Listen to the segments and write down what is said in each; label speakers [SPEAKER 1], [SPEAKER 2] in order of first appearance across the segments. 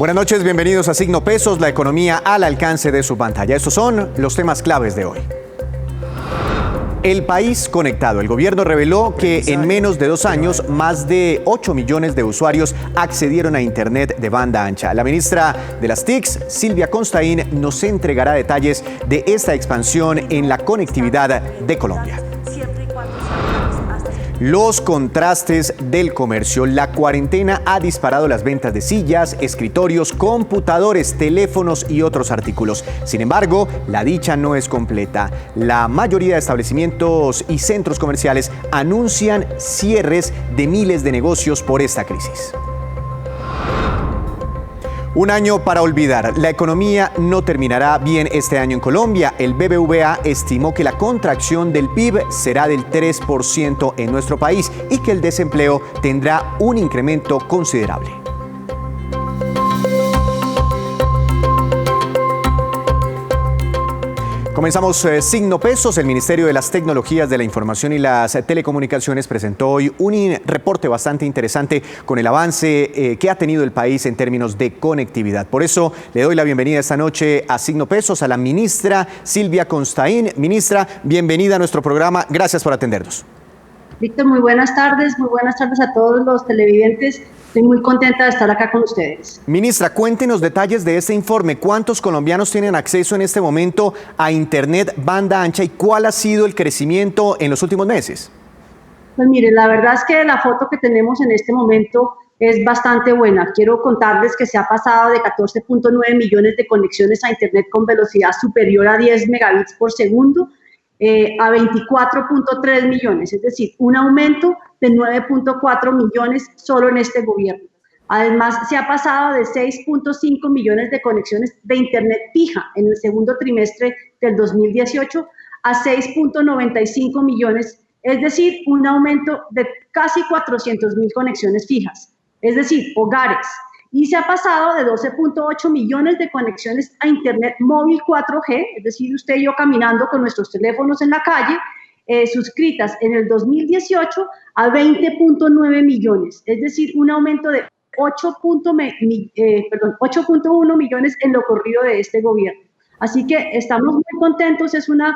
[SPEAKER 1] Buenas noches, bienvenidos a Signo Pesos, la economía al alcance de su pantalla. Estos son los temas claves de hoy. El país conectado. El gobierno reveló que en menos de 2 años, más de 8 millones de usuarios accedieron a Internet de banda ancha. La ministra de las TICs, Silvia Constaín, nos entregará detalles de esta expansión en la conectividad de Colombia. Los contrastes del comercio. La cuarentena ha disparado las ventas de sillas, escritorios, computadores, teléfonos y otros artículos. Sin embargo, la dicha no es completa. La mayoría de establecimientos y centros comerciales anuncian cierres de miles de negocios por esta crisis. Un año para olvidar. La economía no terminará bien este año en Colombia. El BBVA estimó que la contracción del PIB será del 3% en nuestro país y que el desempleo tendrá un incremento considerable. Comenzamos Signo Pesos. El Ministerio de las Tecnologías de la Información y las Telecomunicaciones presentó hoy un reporte bastante interesante con el avance que ha tenido el país en términos de conectividad. Por eso le doy la bienvenida esta noche a Signo Pesos a la ministra Silvia Constaín. Ministra, bienvenida a nuestro programa. Gracias por atendernos.
[SPEAKER 2] Víctor, muy buenas tardes a todos los televidentes. Estoy muy contenta de estar acá con ustedes.
[SPEAKER 1] Ministra, cuéntenos detalles de este informe. ¿Cuántos colombianos tienen acceso en este momento a Internet banda ancha y cuál ha sido el crecimiento en los últimos meses?
[SPEAKER 2] Pues mire, la verdad es que la foto que tenemos en este momento es bastante buena. Quiero contarles que se ha pasado de 14.9 millones de conexiones a Internet con velocidad superior a 10 megabits por segundo a 24.3 millones, es decir, un aumento de 9.4 millones solo en este gobierno. Además, se ha pasado de 6.5 millones de conexiones de Internet fija en el segundo trimestre del 2018 a 6.95 millones, es decir, un aumento de casi 400.000 conexiones fijas, es decir, hogares. Y se ha pasado de 12.8 millones de conexiones a Internet móvil 4G, es decir, usted y yo caminando con nuestros teléfonos en la calle, suscritas en el 2018 a 20.9 millones, es decir, un aumento de 8.1 millones en lo corrido de este gobierno. Así que estamos muy contentos, es una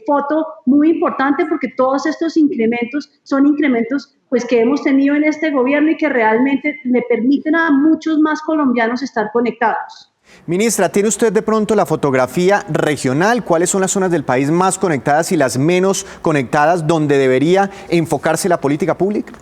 [SPEAKER 2] foto muy importante porque todos estos incrementos son incrementos pues, que hemos tenido en este gobierno y que realmente le permiten a muchos más colombianos estar conectados.
[SPEAKER 1] Ministra, ¿tiene usted de pronto la fotografía regional? ¿Cuáles son las zonas del país más conectadas y las menos conectadas donde debería enfocarse la política pública?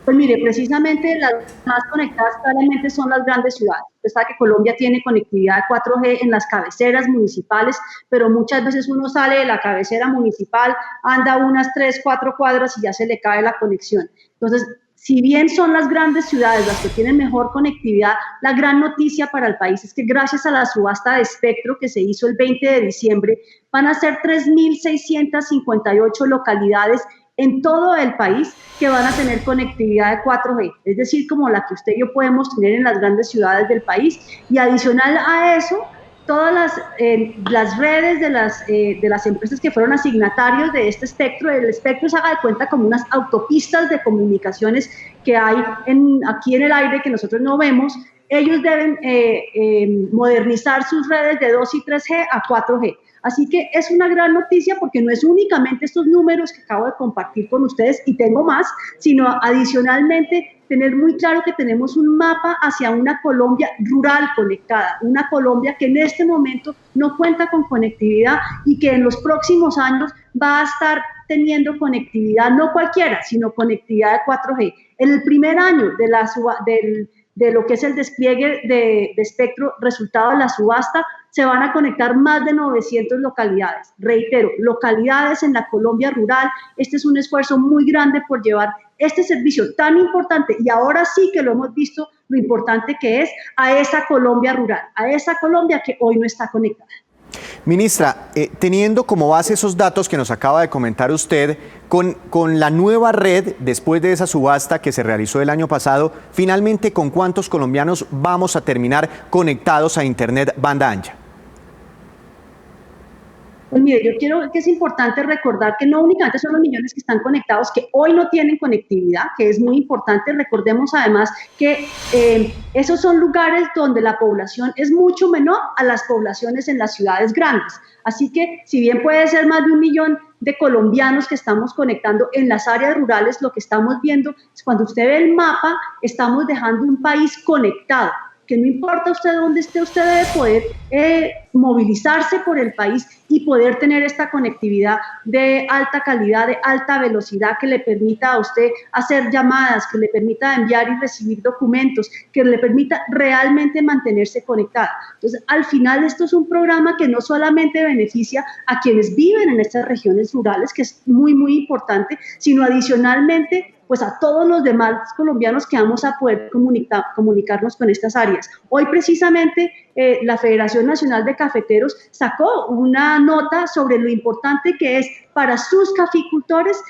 [SPEAKER 2] Pues mire, precisamente las más conectadas claramente son las grandes ciudades. Usted sabe que Colombia tiene conectividad 4G en las cabeceras municipales, pero muchas veces uno sale de la cabecera municipal, anda unas 3, 4 cuadras y ya se le cae la conexión. Entonces, si bien son las grandes ciudades las que tienen mejor conectividad, la gran noticia para el país es que gracias a la subasta de espectro que se hizo el 20 de diciembre, van a ser 3.658 localidades en todo el país que van a tener conectividad de 4G, es decir, como la que usted y yo podemos tener en las grandes ciudades del país. Y adicional a eso, todas las redes de las empresas que fueron asignatarios de este espectro, el espectro se haga de cuenta como unas autopistas de comunicaciones que hay aquí en el aire que nosotros no vemos. Ellos deben modernizar sus redes de 2 y 3G a 4G. Así que es una gran noticia porque no es únicamente estos números que acabo de compartir con ustedes y tengo más, sino adicionalmente tener muy claro que tenemos un mapa hacia una Colombia rural conectada, una Colombia que en este momento no cuenta con conectividad y que en los próximos años va a estar teniendo conectividad, no cualquiera, sino conectividad de 4G. En el primer año de lo que es el despliegue de espectro resultado de la subasta, se van a conectar más de 900 localidades. Reitero, localidades en la Colombia rural. Este es un esfuerzo muy grande por llevar este servicio tan importante, y ahora sí que lo hemos visto, lo importante que es a esa Colombia rural, a esa Colombia que hoy no está conectada.
[SPEAKER 1] Ministra, teniendo como base esos datos que nos acaba de comentar usted, con la nueva red, después de esa subasta que se realizó el año pasado, finalmente, ¿con cuántos colombianos vamos a terminar conectados a Internet banda ancha?
[SPEAKER 2] Pues mire, yo quiero que es importante recordar que no únicamente son los millones que están conectados, que hoy no tienen conectividad, que es muy importante. Recordemos además que esos son lugares donde la población es mucho menor a las poblaciones en las ciudades grandes. Así que, si bien puede ser más de 1 millón de colombianos que estamos conectando en las áreas rurales, lo que estamos viendo es cuando usted ve el mapa, estamos dejando un país conectado, que no importa usted dónde esté, usted debe poder movilizarse por el país y poder tener esta conectividad de alta calidad, de alta velocidad, que le permita a usted hacer llamadas, que le permita enviar y recibir documentos, que le permita realmente mantenerse conectada. Entonces, al final, esto es un programa que no solamente beneficia a quienes viven en estas regiones rurales, que es muy, muy importante, sino adicionalmente pues a todos los demás colombianos que vamos a poder comunicarnos con estas áreas. Hoy precisamente la Federación Nacional de Cafeteros sacó una nota sobre lo importante que es para sus caficultores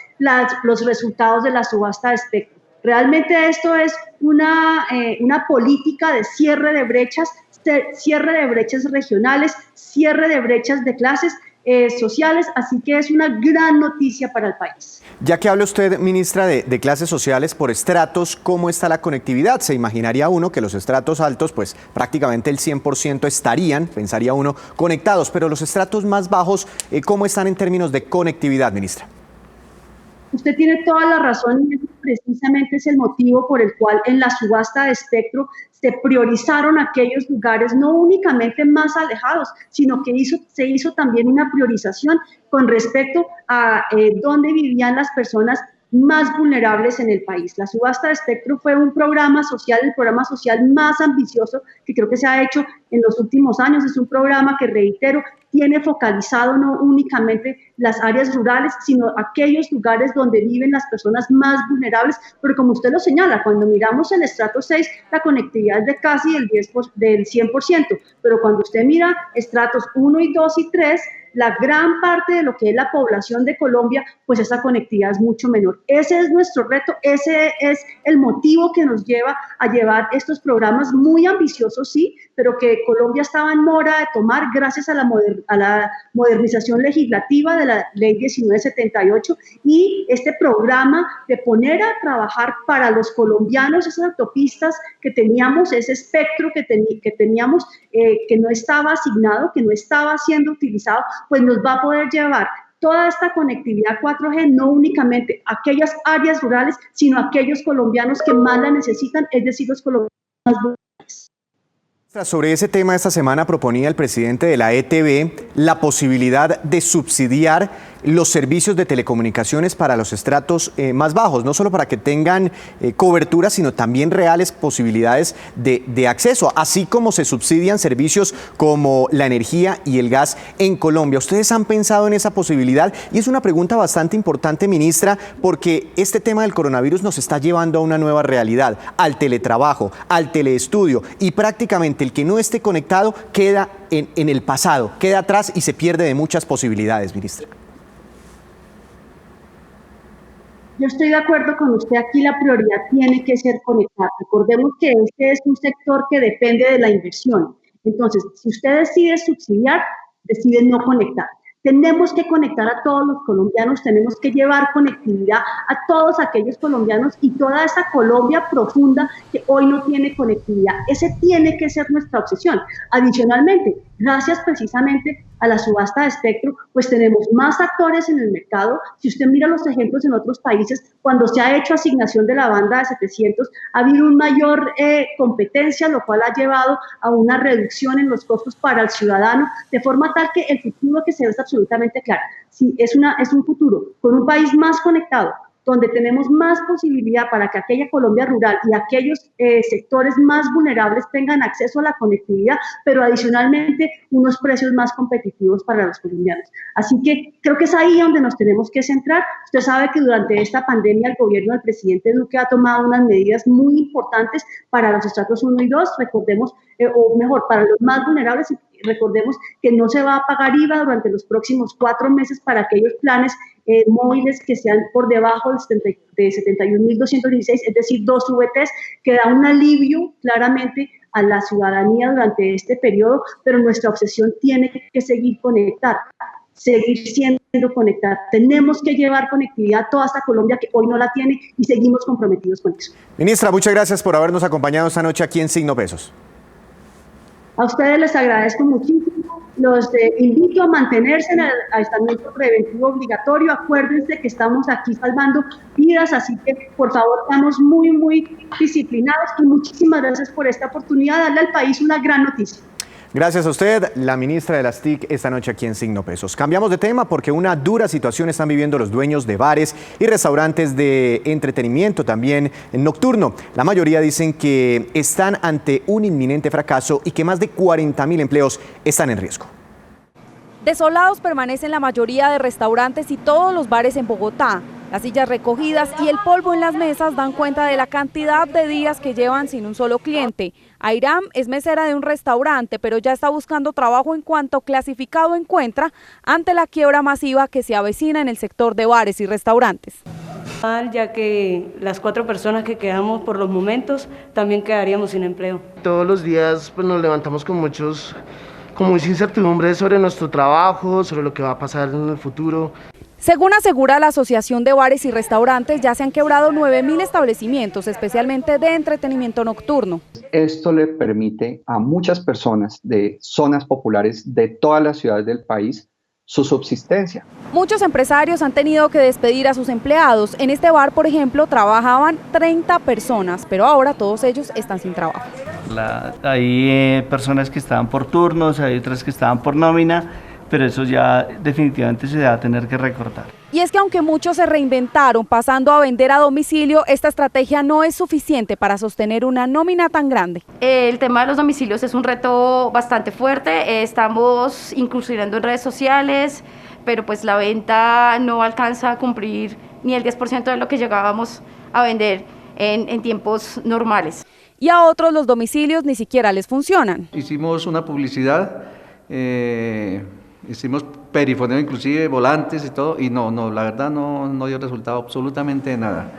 [SPEAKER 2] los resultados de la subasta de espectro. Realmente esto es una política de cierre de brechas regionales, cierre de brechas de clases sociales, así que es una gran noticia para el país.
[SPEAKER 1] Ya que habla usted, ministra, de clases sociales por estratos, ¿cómo está la conectividad? Se imaginaría uno que los estratos altos, pues prácticamente el 100% estarían, pensaría uno, conectados, pero los estratos más bajos, ¿cómo están en términos de conectividad, ministra?
[SPEAKER 2] Usted tiene toda la razón y precisamente es el motivo por el cual en la subasta de espectro se priorizaron aquellos lugares no únicamente más alejados, sino que se hizo también una priorización con respecto a dónde vivían las personas más vulnerables en el país. La subasta de espectro fue un programa social, el programa social más ambicioso que creo que se ha hecho en los últimos años. Es un programa que, reitero, tiene focalizado no únicamente las áreas rurales, sino aquellos lugares donde viven las personas más vulnerables, pero como usted lo señala, cuando miramos el estrato 6, la conectividad es de casi del 100%, pero cuando usted mira estratos 1 y 2 y 3, la gran parte de lo que es la población de Colombia, pues esa conectividad es mucho menor. Ese es nuestro reto, ese es el motivo que nos lleva a llevar estos programas muy ambiciosos, sí, pero que Colombia estaba en mora de tomar gracias a la modernización legislativa de la Ley 1978 y este programa de poner a trabajar para los colombianos esas autopistas que teníamos, ese espectro que teníamos, que no estaba asignado, que no estaba siendo utilizado, pues nos va a poder llevar toda esta conectividad 4G, no únicamente a aquellas áreas rurales, sino a aquellos colombianos que más la necesitan, es decir, los colombianos más vulnerables.
[SPEAKER 1] Sobre ese tema, esta semana proponía el presidente de la ETB la posibilidad de subsidiar los servicios de telecomunicaciones para los estratos más bajos, no solo para que tengan cobertura, sino también reales posibilidades de acceso, así como se subsidian servicios como la energía y el gas en Colombia. ¿Ustedes han pensado en esa posibilidad? Y es una pregunta bastante importante, ministra, porque este tema del coronavirus nos está llevando a una nueva realidad, al teletrabajo, al teleestudio, y prácticamente el que no esté conectado queda en el pasado, queda atrás y se pierde de muchas posibilidades, ministra.
[SPEAKER 2] Yo estoy de acuerdo con usted, aquí la prioridad tiene que ser conectar. Recordemos que este es un sector que depende de la inversión. Entonces, si usted decide subsidiar, decide no conectar. Tenemos que conectar a todos los colombianos, tenemos que llevar conectividad a todos aquellos colombianos y toda esa Colombia profunda que hoy no tiene conectividad. Ese tiene que ser nuestra obsesión. Adicionalmente, gracias precisamente a la subasta de espectro, pues tenemos más actores en el mercado. Si usted mira los ejemplos en otros países, cuando se ha hecho asignación de la banda de 700, ha habido una mayor competencia, lo cual ha llevado a una reducción en los costos para el ciudadano, de forma tal que el futuro que se ve es absolutamente claro. Sí, es un futuro con un país más conectado, donde tenemos más posibilidad para que aquella Colombia rural y aquellos sectores más vulnerables tengan acceso a la conectividad, pero adicionalmente unos precios más competitivos para los colombianos. Así que creo que es ahí donde nos tenemos que centrar. Usted sabe que durante esta pandemia el gobierno del presidente Duque ha tomado unas medidas muy importantes para los estratos 1 y 2, recordemos, o mejor, para los más vulnerables. Recordemos que no se va a pagar IVA durante los próximos 4 meses para aquellos planes móviles que sean por debajo de 71.216, es decir, 2 VTs, que da un alivio claramente a la ciudadanía durante este periodo, pero nuestra obsesión tiene que seguir conectar. seguir siendo conectada. Tenemos que llevar conectividad a toda esta Colombia que hoy no la tiene y seguimos comprometidos con eso.
[SPEAKER 1] Ministra, muchas gracias por habernos acompañado esta noche aquí en Signo Pesos.
[SPEAKER 2] A ustedes les agradezco muchísimo, los invito a mantenerse en el aislamiento preventivo obligatorio, acuérdense que estamos aquí salvando vidas, así que por favor estamos muy disciplinados y muchísimas gracias por esta oportunidad de darle al país una gran noticia.
[SPEAKER 1] Gracias a usted, la ministra de las TIC, esta noche aquí en Signo Pesos. Cambiamos de tema porque una dura situación están viviendo los dueños de bares y restaurantes de entretenimiento también nocturno. La mayoría dicen que están ante un inminente fracaso y que más de 40.000 empleos están en riesgo.
[SPEAKER 3] Desolados permanecen la mayoría de restaurantes y todos los bares en Bogotá. Las sillas recogidas y el polvo en las mesas dan cuenta de la cantidad de días que llevan sin un solo cliente. Airam es mesera de un restaurante, pero ya está buscando trabajo en cuanto clasificado encuentra ante la quiebra masiva que se avecina en el sector de bares y restaurantes.
[SPEAKER 4] Ya que las 4 personas que quedamos por los momentos también quedaríamos sin empleo.
[SPEAKER 5] Todos los días pues, nos levantamos con mucha incertidumbre sobre nuestro trabajo, sobre lo que va a pasar en el futuro.
[SPEAKER 3] Según asegura la Asociación de Bares y Restaurantes, ya se han quebrado 9.000 establecimientos, especialmente de entretenimiento nocturno.
[SPEAKER 6] Esto le permite a muchas personas de zonas populares de todas las ciudades del país su subsistencia.
[SPEAKER 3] Muchos empresarios han tenido que despedir a sus empleados. En este bar, por ejemplo, trabajaban 30 personas, pero ahora todos ellos están sin trabajo.
[SPEAKER 7] Hay personas que estaban por turnos, hay otras que estaban por nómina, pero eso ya definitivamente se va a tener que recortar.
[SPEAKER 3] Y es que aunque muchos se reinventaron pasando a vender a domicilio, esta estrategia no es suficiente para sostener una nómina tan grande.
[SPEAKER 8] El tema de los domicilios es un reto bastante fuerte, estamos incursionando en redes sociales, pero pues la venta no alcanza a cumplir ni el 10% de lo que llegábamos a vender en tiempos normales.
[SPEAKER 3] Y a otros los domicilios ni siquiera les funcionan.
[SPEAKER 9] Hicimos una publicidad, hicimos perifoneo, inclusive volantes y todo, y no, la verdad no dio resultado absolutamente nada.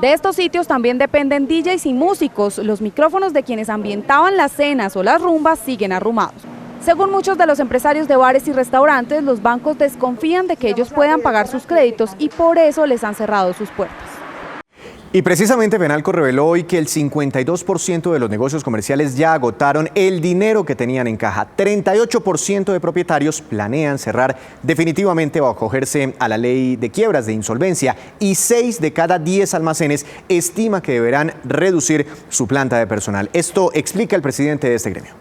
[SPEAKER 3] De estos sitios también dependen DJs y músicos. Los micrófonos de quienes ambientaban las cenas o las rumbas siguen arrumados. Según muchos de los empresarios de bares y restaurantes, los bancos desconfían de que ellos puedan pagar sus créditos y por eso les han cerrado sus puertas.
[SPEAKER 1] Y precisamente Fenalco reveló hoy que el 52% de los negocios comerciales ya agotaron el dinero que tenían en caja. 38% de propietarios planean cerrar definitivamente o acogerse a la ley de quiebras de insolvencia y 6 de cada 10 almacenes estima que deberán reducir su planta de personal. Esto explica el presidente de este gremio.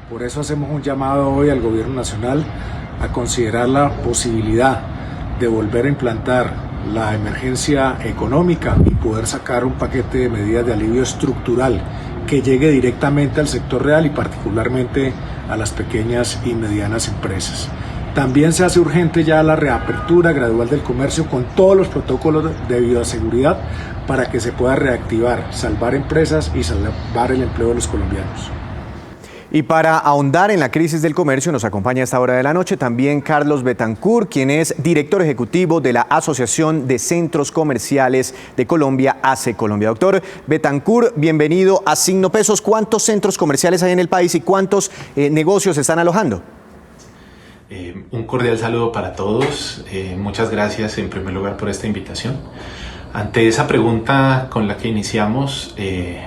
[SPEAKER 10] Por eso hacemos un llamado hoy al Gobierno Nacional a considerar la posibilidad de volver a implantar la emergencia económica y poder sacar un paquete de medidas de alivio estructural que llegue directamente al sector real y particularmente a las pequeñas y medianas empresas. También se hace urgente ya la reapertura gradual del comercio con todos los protocolos de bioseguridad para que se pueda reactivar, salvar empresas y salvar el empleo de los colombianos.
[SPEAKER 1] Y para ahondar en la crisis del comercio nos acompaña a esta hora de la noche también Carlos Betancourt, quien es director ejecutivo de la Asociación de Centros Comerciales de Colombia, ACE Colombia. Doctor Betancourt, bienvenido a Signo Pesos. ¿Cuántos centros comerciales hay en el país y cuántos negocios están alojando?
[SPEAKER 11] Un cordial saludo para todos. Muchas gracias en primer lugar por esta invitación. Ante esa pregunta con la que iniciamos,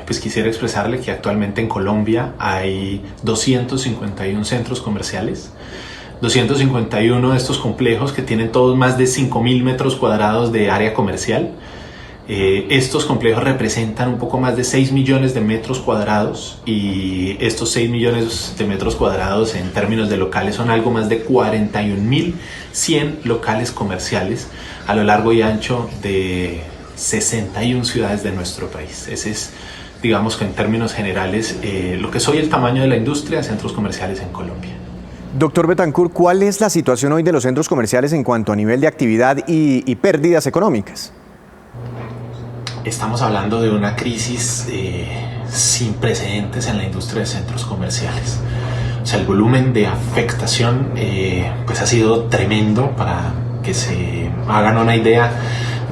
[SPEAKER 11] pues quisiera expresarle que actualmente en Colombia hay 251 centros comerciales, 251 de estos complejos que tienen todos más de 5.000 metros cuadrados de área comercial. Estos complejos representan un poco más de 6 millones de metros cuadrados y estos 6 millones de metros cuadrados en términos de locales son algo más de 41.100 locales comerciales a lo largo y ancho de 61 ciudades de nuestro país. Ese es, digamos que en términos generales, lo que soy el tamaño de la industria de centros comerciales en Colombia.
[SPEAKER 1] Doctor Betancourt, ¿cuál es la situación hoy de los centros comerciales en cuanto a nivel de actividad y pérdidas económicas?
[SPEAKER 11] Estamos hablando de una crisis sin precedentes en la industria de centros comerciales. O sea, el volumen de afectación pues ha sido tremendo. Para que se hagan una idea,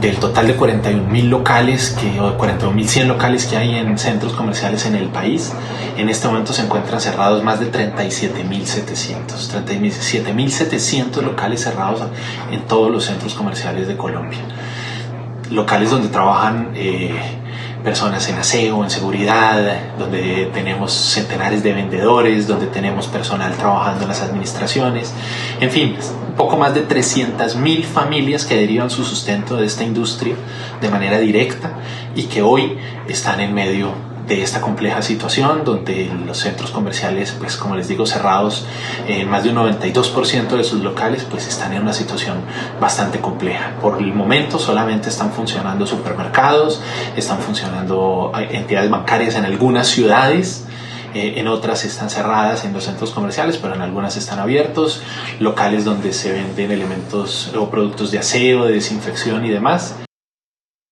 [SPEAKER 11] del total de 41.000 locales, o 41.100 locales que hay en centros comerciales en el país, en este momento se encuentran cerrados más de 37.700 locales cerrados en todos los centros comerciales de Colombia. Locales donde trabajan personas en aseo, en seguridad, donde tenemos centenares de vendedores, donde tenemos personal trabajando en las administraciones, en fin, un poco más de 300.000 familias que derivan su sustento de esta industria de manera directa y que hoy están en medio de esta compleja situación donde los centros comerciales, pues como les digo, cerrados en más de un 92% de sus locales, pues están en una situación bastante compleja. Por el momento solamente están funcionando supermercados, están funcionando entidades bancarias en algunas ciudades, en otras están cerradas en los centros comerciales, pero en algunas están abiertos, locales donde se venden elementos o productos de aseo, de desinfección y demás.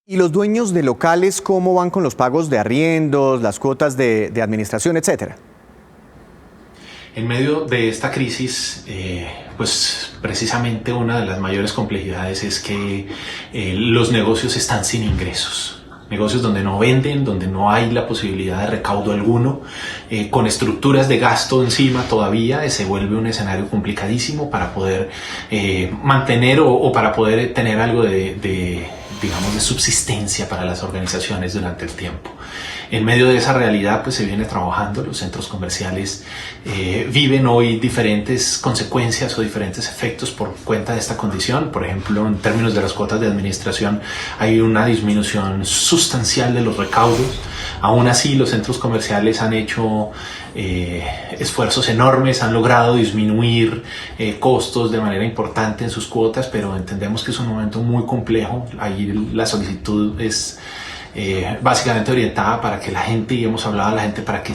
[SPEAKER 1] ¿Y los dueños de locales cómo van con los pagos de arriendos, las cuotas de administración, etcétera?
[SPEAKER 11] En medio de esta crisis, pues precisamente una de las mayores complejidades es que los negocios están sin ingresos. Negocios donde no venden, donde no hay la posibilidad de recaudo alguno, con estructuras de gasto encima todavía, se vuelve un escenario complicadísimo para poder mantener o para poder tener algo de subsistencia para las organizaciones durante el tiempo. En medio de esa realidad pues se viene trabajando, los centros comerciales viven hoy diferentes consecuencias o diferentes efectos por cuenta de esta condición. Por ejemplo, en términos de las cuotas de administración hay una disminución sustancial de los recaudos. Aún así los centros comerciales han hecho esfuerzos enormes, han logrado disminuir costos de manera importante en sus cuotas, pero entendemos que es un momento muy complejo. Ahí la solicitud es básicamente orientada para que la gente, y hemos hablado a la gente, para que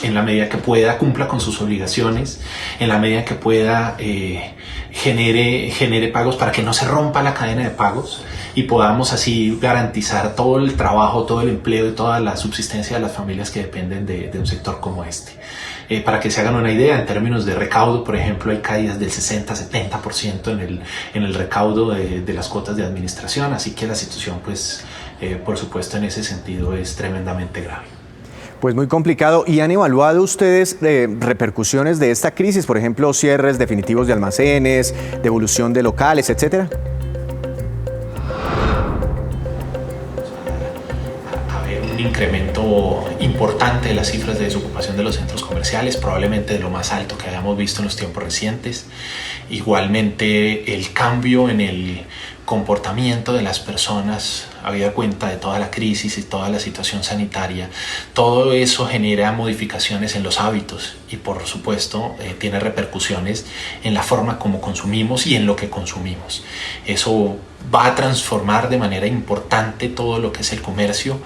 [SPEAKER 11] en la medida que pueda cumpla con sus obligaciones, en la medida que pueda genere pagos, para que no se rompa la cadena de pagos y podamos así garantizar todo el trabajo, todo el empleo y toda la subsistencia de las familias que dependen de un sector como este. Para que se hagan una idea, en términos de recaudo, por ejemplo, hay caídas del 60-70% en el recaudo de las cuotas de administración, así que la situación, pues, por supuesto, en ese sentido es tremendamente grave.
[SPEAKER 1] Pues muy complicado. ¿Y han evaluado ustedes repercusiones de esta crisis? Por ejemplo, cierres definitivos de almacenes, devolución de locales, etcétera.
[SPEAKER 11] Un incremento importante de las cifras de desocupación de los centros comerciales, probablemente de lo más alto que hayamos visto en los tiempos recientes. Igualmente el cambio en el comportamiento de las personas, habida cuenta de toda la crisis y toda la situación sanitaria, todo eso genera modificaciones en los hábitos y por supuesto tiene repercusiones en la forma como consumimos y en lo que consumimos. Eso va a transformar de manera importante todo lo que es el comercio.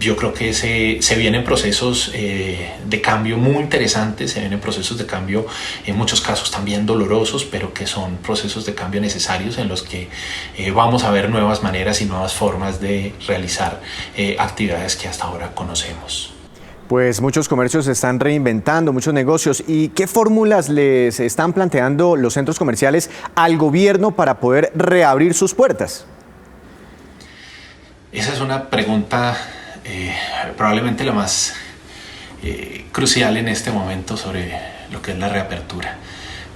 [SPEAKER 11] Yo creo que se vienen procesos de cambio muy interesantes, se vienen procesos de cambio en muchos casos también dolorosos, pero que son procesos de cambio necesarios en los que vamos a ver nuevas maneras y nuevas formas de realizar actividades que hasta ahora conocemos.
[SPEAKER 1] Pues muchos comercios se están reinventando, muchos negocios. ¿Y qué fórmulas les están planteando los centros comerciales al gobierno para poder reabrir sus puertas?
[SPEAKER 11] Esa es una pregunta probablemente la más crucial en este momento sobre lo que es la reapertura.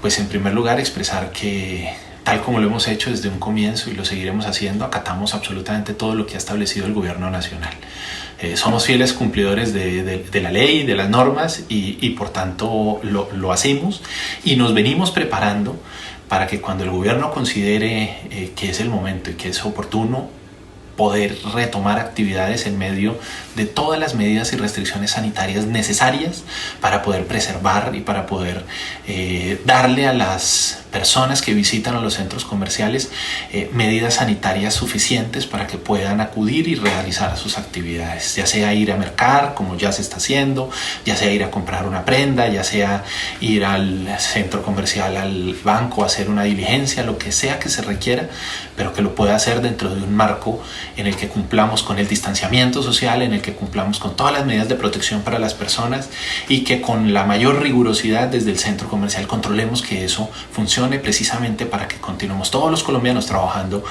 [SPEAKER 11] Pues en primer lugar expresar que tal como lo hemos hecho desde un comienzo y lo seguiremos haciendo, acatamos absolutamente todo lo que ha establecido el gobierno nacional. Somos fieles cumplidores de la ley, de las normas y por tanto lo hacemos y nos venimos preparando para que cuando el gobierno considere que es el momento y que es oportuno, poder retomar actividades en medio de todas las medidas y restricciones sanitarias necesarias para poder preservar y para poder darle a las personas que visitan a los centros comerciales medidas sanitarias suficientes para que puedan acudir y realizar sus actividades, ya sea ir a mercar, como ya se está haciendo, ya sea ir a comprar una prenda, ya sea ir al centro comercial, al banco, a hacer una diligencia, lo que sea que se requiera, pero que lo pueda hacer dentro de un marco en el que cumplamos con el distanciamiento social, en el que cumplamos con todas las medidas de protección para las personas y que con la mayor rigurosidad desde el centro comercial controlemos que eso funcione funcione precisamente para que continuemos todos los colombianos trabajando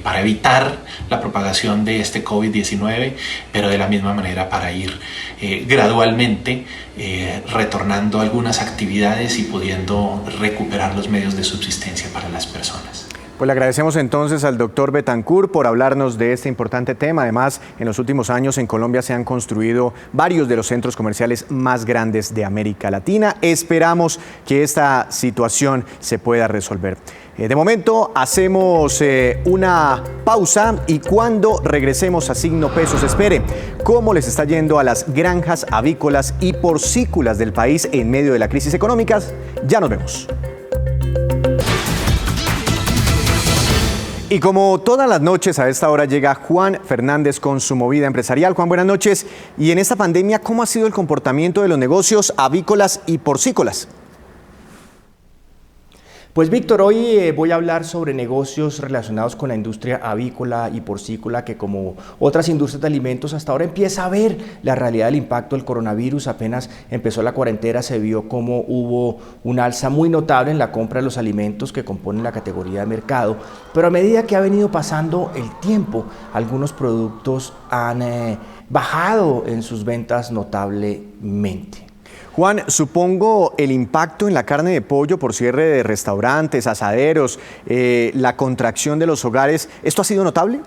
[SPEAKER 11] para evitar la propagación de este COVID-19, pero de la misma manera para ir gradualmente retornando algunas actividades y pudiendo recuperar los medios de subsistencia para las personas.
[SPEAKER 1] Pues le agradecemos entonces al doctor Betancourt por hablarnos de este importante tema. Además, en los últimos años en Colombia se han construido varios de los centros comerciales más grandes de América Latina. Esperamos que esta situación se pueda resolver. De momento hacemos una pausa y cuando regresemos a Signo Pesos, espere cómo les está yendo a las granjas avícolas y porcícolas del país en medio de la crisis económica. Ya nos vemos. Y como todas las noches a esta hora llega Juan Fernández con su movida empresarial. Juan, buenas noches. Y en esta pandemia, ¿cómo ha sido el comportamiento de los negocios avícolas y porcícolas?
[SPEAKER 12] Pues Víctor, hoy voy a hablar sobre negocios relacionados con la industria avícola y porcícola, que como otras industrias de alimentos hasta ahora empieza a ver la realidad del impacto del coronavirus. Apenas empezó la cuarentena se vio como hubo un alza muy notable en la compra de los alimentos que componen la categoría de mercado, pero a medida que ha venido pasando el tiempo, algunos productos han bajado en sus ventas notablemente.
[SPEAKER 1] Juan, supongo el impacto en la carne de pollo por cierre de restaurantes, asaderos, la contracción de los hogares, ¿esto ha sido notable?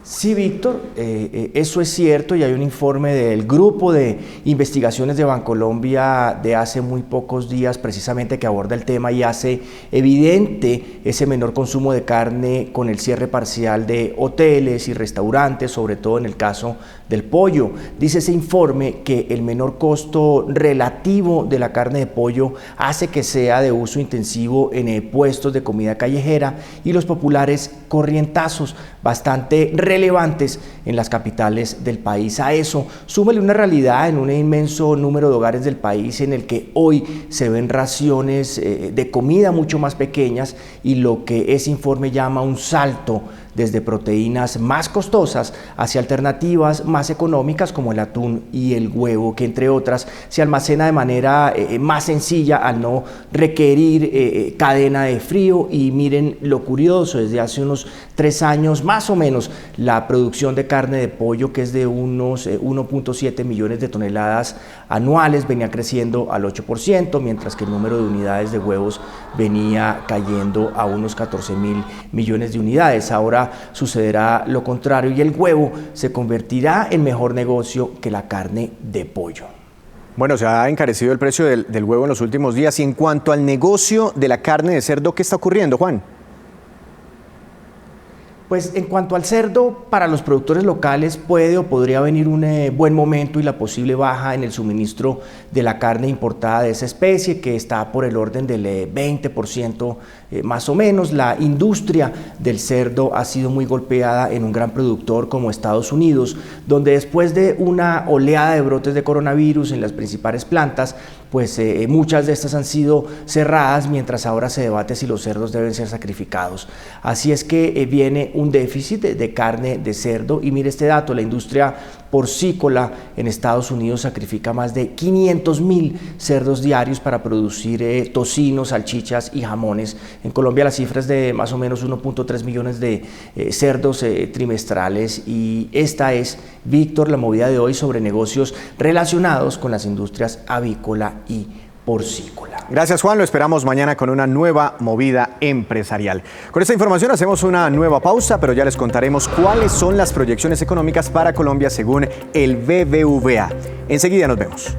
[SPEAKER 12] Sí, Víctor, eso es cierto y hay un informe del Grupo de Investigaciones de Bancolombia de hace muy pocos días precisamente que aborda el tema y hace evidente ese menor consumo de carne con el cierre parcial de hoteles y restaurantes, sobre todo en el caso del pollo. Dice ese informe que el menor costo relativo de la carne de pollo hace que sea de uso intensivo en puestos de comida callejera y los populares corrientazos bastante relevantes en las capitales del país. A eso, súmele una realidad en un inmenso número de hogares del país en el que hoy se ven raciones de comida mucho más pequeñas y lo que ese informe llama un salto desde proteínas más costosas hacia alternativas más económicas como el atún y el huevo, que entre otras se almacena de manera más sencilla al no requerir cadena de frío. Y miren lo curioso, desde hace unos 3 años más o menos la producción de carne de pollo, que es de unos 1.7 millones de toneladas anuales, venía creciendo al 8%, mientras que el número de unidades de huevos venía cayendo a unos 14.000 millones de unidades. Ahora sucederá lo contrario y el huevo se convertirá en mejor negocio que la carne de pollo.
[SPEAKER 1] Bueno, se ha encarecido el precio del huevo en los últimos días. Y en cuanto al negocio de la carne de cerdo, ¿qué está ocurriendo, Juan?
[SPEAKER 12] Pues en cuanto al cerdo, para los productores locales puede o podría venir un buen momento y la posible baja en el suministro de la carne importada de esa especie, que está por el orden del 20% más o menos. La industria del cerdo ha sido muy golpeada en un gran productor como Estados Unidos, donde después de una oleada de brotes de coronavirus en las principales plantas, pues muchas de estas han sido cerradas, mientras ahora se debate si los cerdos deben ser sacrificados. Así es que viene un déficit de carne de cerdo y mire este dato, la industria porcícola en Estados Unidos sacrifica más de 500.000 cerdos diarios para producir tocinos, salchichas y jamones. En Colombia la cifra es de más o menos 1.3 millones de cerdos trimestrales y esta es, Víctor, la movida de hoy sobre negocios relacionados con las industrias avícola y porcícola.
[SPEAKER 1] Gracias, Juan. Lo esperamos mañana con una nueva movida empresarial. Con esta información hacemos una nueva pausa, pero ya les contaremos cuáles son las proyecciones económicas para Colombia según el BBVA. Enseguida nos vemos.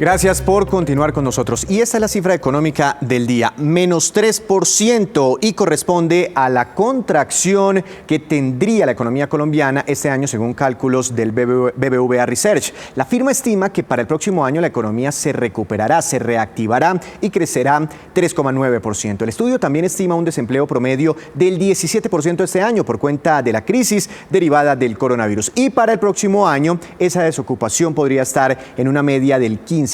[SPEAKER 1] Gracias por continuar con nosotros. Y esta es la cifra económica del día, menos 3%, y corresponde a la contracción que tendría la economía colombiana este año según cálculos del BBVA Research. La firma estima que para el próximo año la economía se recuperará, se reactivará y crecerá 3,9%. El estudio también estima un desempleo promedio del 17% este año por cuenta de la crisis derivada del coronavirus. Y para el próximo año esa desocupación podría estar en una media del 15%.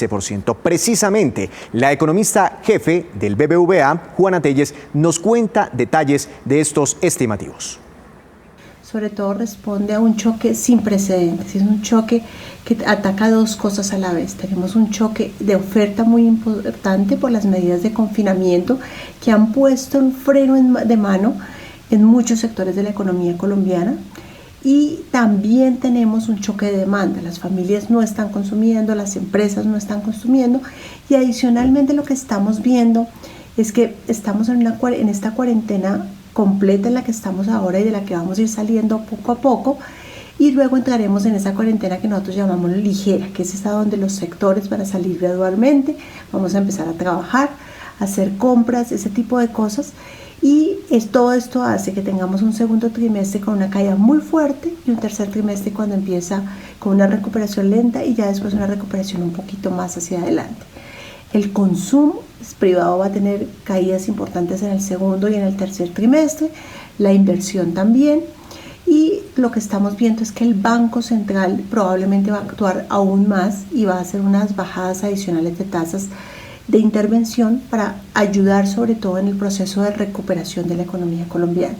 [SPEAKER 1] Precisamente, la economista jefe del BBVA, Juana Telles, nos cuenta detalles de estos estimativos.
[SPEAKER 13] sobre todo responde a un choque sin precedentes. Es un choque que ataca dos cosas a la vez. Tenemos un choque de oferta muy importante por las medidas de confinamiento que han puesto un freno de mano en muchos sectores de la economía colombiana. Y también tenemos un choque de demanda. Las familias no están consumiendo, las empresas no están consumiendo. Y adicionalmente lo que estamos viendo es que estamos en esta cuarentena completa en la que estamos ahora y de la que vamos a ir saliendo poco a poco, y luego entraremos en esa cuarentena que nosotros llamamos ligera, que es esa donde los sectores van a salir gradualmente, vamos a empezar a trabajar, a hacer compras, ese tipo de cosas, y todo esto hace que tengamos un segundo trimestre con una caída muy fuerte y un tercer trimestre cuando empieza con una recuperación lenta y ya después una recuperación un poquito más hacia adelante. El consumo privado va a tener caídas importantes en el segundo y en el tercer trimestre, la inversión también, y lo que estamos viendo es que el Banco Central probablemente va a actuar aún más y va a hacer unas bajadas adicionales de tasas de intervención para ayudar sobre todo en el proceso de recuperación de la economía colombiana.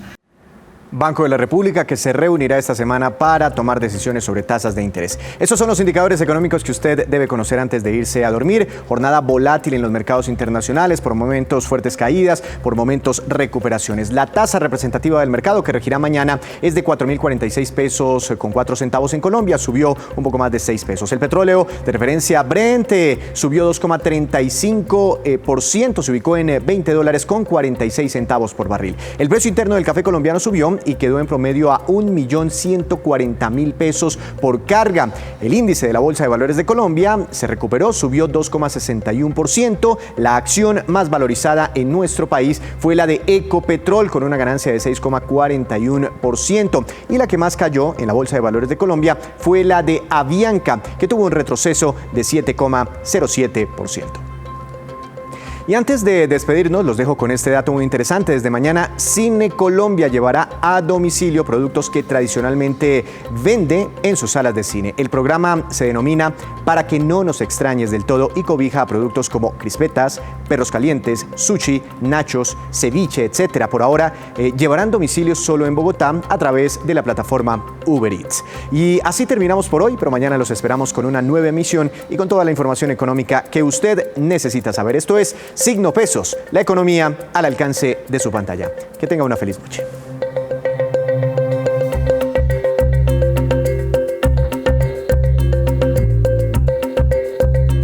[SPEAKER 1] Banco de la República, que se reunirá esta semana para tomar decisiones sobre tasas de interés. Estos son los indicadores económicos que usted debe conocer antes de irse a dormir. Jornada volátil en los mercados internacionales, por momentos fuertes caídas, por momentos recuperaciones. La tasa representativa del mercado que regirá mañana es de 4.046 pesos con 4 centavos en Colombia, subió un poco más de 6 pesos. El petróleo de referencia Brent subió 2,35%, se ubicó en $20 con 46 centavos por barril. El precio interno del café colombiano subió y quedó en promedio a 1.140.000 pesos por carga. El índice de la Bolsa de Valores de Colombia se recuperó, subió 2,61%. La acción más valorizada en nuestro país fue la de Ecopetrol, con una ganancia de 6,41%. Y la que más cayó en la Bolsa de Valores de Colombia fue la de Avianca, que tuvo un retroceso de 7,07%. Y antes de despedirnos, los dejo con este dato muy interesante. Desde mañana, Cine Colombia llevará a domicilio productos que tradicionalmente vende en sus salas de cine. El programa se denomina Para que no nos extrañes del todo y cobija a productos como crispetas, perros calientes, sushi, nachos, ceviche, etc. Por ahora, llevarán domicilios solo en Bogotá a través de la plataforma Uber Eats. Y así terminamos por hoy, pero mañana los esperamos con una nueva emisión y con toda la información económica que usted necesita saber. Esto es Signo Pesos, la economía al alcance de su pantalla. Que tenga una feliz noche.